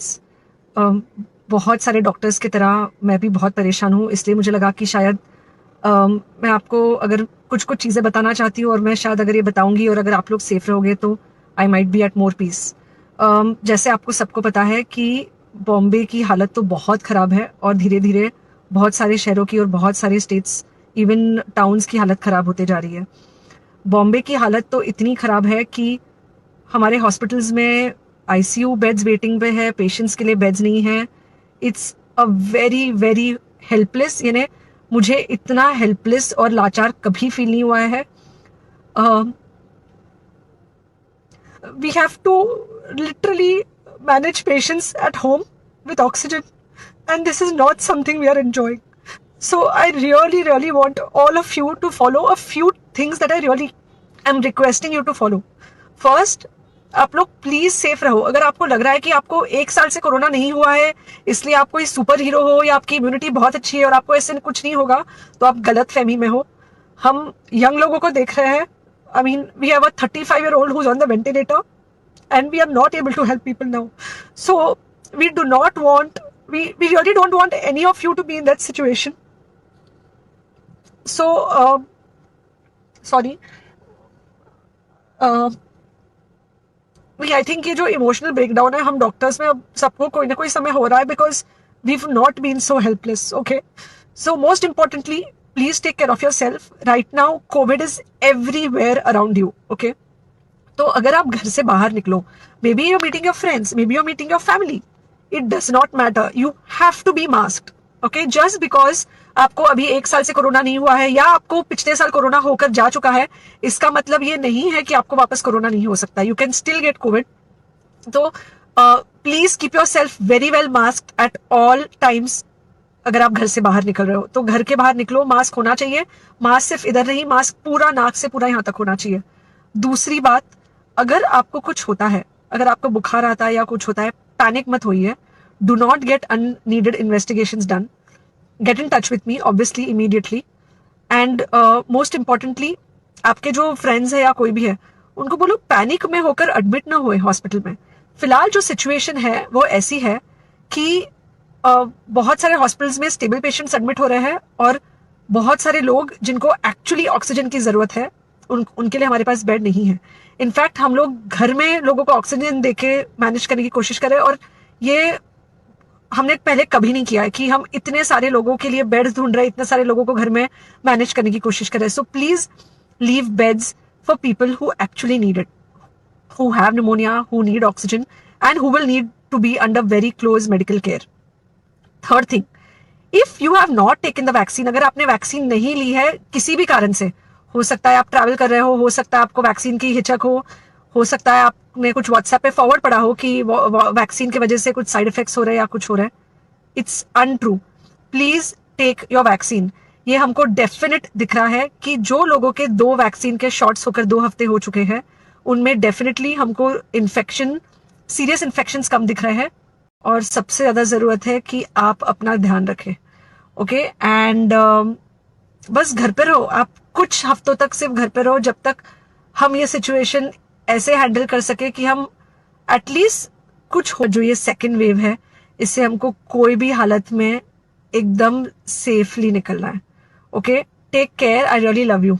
Patients. बहुत सारे doctors की तरह मैं भी बहुत परेशान हूँ, इसलिए मुझे लगा कि शायद मैं आपको अगर कुछ कुछ चीज़ें बताना चाहती हूँ और मैं शायद अगर ये बताऊंगी और अगर आप लोग सेफ रहोगे तो I might be at more peace. जैसे आपको सबको पता है कि बॉम्बे की हालत तो बहुत ख़राब है और धीरे धीरे बहुत सारे शहरों की और बहुत सारे स्टेट्स इवन टाउन्स की हालत ख़राब होते जा रही है। बॉम्बे की हालत तो इतनी ख़राब है कि हमारे हॉस्पिटल्स में आईसीयू बेड्स वेटिंग पे है, पेशेंट्स के लिए बेड्स नहीं है। It's a very very helpless, यानी मुझे इतना हेल्पलेस और लाचार कभी फील नहीं हुआ है। We have to literally manage patients at home with oxygen, and this is not something we are enjoying. So I really really want all of you to follow a few things that I really am requesting you to follow. First, आप लोग please safe रहो। अगर आपको लग रहा है कि आपको 1 साल से कोरोना नहीं हुआ है इसलिए आप कोई सुपर हीरो हो या आपकी इम्यूनिटी बहुत अच्छी है और आपको ऐसे कुछ नहीं होगा, तो आप गलत फहमी में हो। हम यंग लोगों को देख रहे हैं। I mean we have a 35-year-old who's on the ventilator and we are not able to help people now. So we do not want, we really don't want any of you to be in that situation. So sorry, I think ये जो emotional breakdown है हम doctors में अब सबको कोई ना कोई समय हो रहा है because we have not been so helpless. Okay, so most importantly please take care of yourself. Right now COVID is everywhere around you. Okay, तो अगर आप घर से बाहर निकलो, maybe you're meeting your friends, maybe you're meeting your family, it does not matter, you have to be masked. Okay, just because आपको अभी 1 साल से कोरोना नहीं हुआ है या आपको पिछले साल कोरोना होकर जा चुका है, इसका मतलब ये नहीं है कि आपको वापस कोरोना नहीं हो सकता। You can still get Covid. तो please keep yourself very well masked at all times. अगर आप घर से बाहर निकल रहे हो तो घर के बाहर निकलो, मास्क होना चाहिए। मास्क सिर्फ इधर नहीं, मास्क पूरा नाक से पूरा यहाँ तक होना चाहिए। दूसरी बात, अगर आपको कुछ होता है, अगर आपको बुखार आता है या कुछ होता है, पैनिक मत होइए। Do not get unneeded investigations done. Get in touch with me obviously immediately. And most importantly आपके जो फ्रेंड्स है या कोई भी है उनको बोलो पैनिक में होकर एडमिट ना हुए हॉस्पिटल में। फिलहाल जो सिचुएशन है वो ऐसी है कि बहुत सारे हॉस्पिटल्स में स्टेबल पेशेंट्स एडमिट हो रहे हैं और बहुत सारे लोग जिनको एक्चुअली ऑक्सीजन की जरूरत है उनके लिए हमारे पास बेड नहीं है। इनफैक्ट हम लोग घर में लोगों को ऑक्सीजन देके मैनेज करने की कोशिश करें, और ये हमने पहले कभी नहीं किया है कि हम इतने सारे लोगों के लिए बेड्स ढूंढ रहे हैं, इतने सारे लोगों को घर में मैनेज करने की कोशिश करें। So please leave beds for people who actually need it, who have pneumonia, who need oxygen, and who will need to be under very close medical care. Third thing, if you have not taken the vaccine, अगर आपने vaccine नहीं ली है किसी भी कारण से, हो सकता है आप ट्रैवल कर रहे हो सकता है आपको वैक्सीन की हिचक हो सकता है आपने कुछ व्हाट्सएप पे फॉरवर्ड पढ़ा हो कि वैक्सीन की वजह से कुछ साइड इफेक्ट्स हो रहे हैं या कुछ हो रहा है। It's untrue. Please take your vaccine. ये हमको डेफिनेट दिख रहा है कि जो लोगों के 2 वैक्सीन के शॉट्स होकर 2 हफ्ते हो चुके हैं उनमें डेफिनेटली हमको इन्फेक्शन, सीरियस इन्फेक्शंस कम दिख रहे हैं। और सबसे ज्यादा जरूरत है कि आप अपना ध्यान रखें। ओके, एंड बस घर पे रहो। आप कुछ हफ्तों तक सिर्फ घर पे रहो जब तक हम ये सिचुएशन ऐसे हैंडल कर सके कि हम एटलीस्ट कुछ हो। जो ये सेकेंड वेव है इससे हमको कोई भी हालत में एकदम सेफली निकलना है। Okay, take care, I really love you.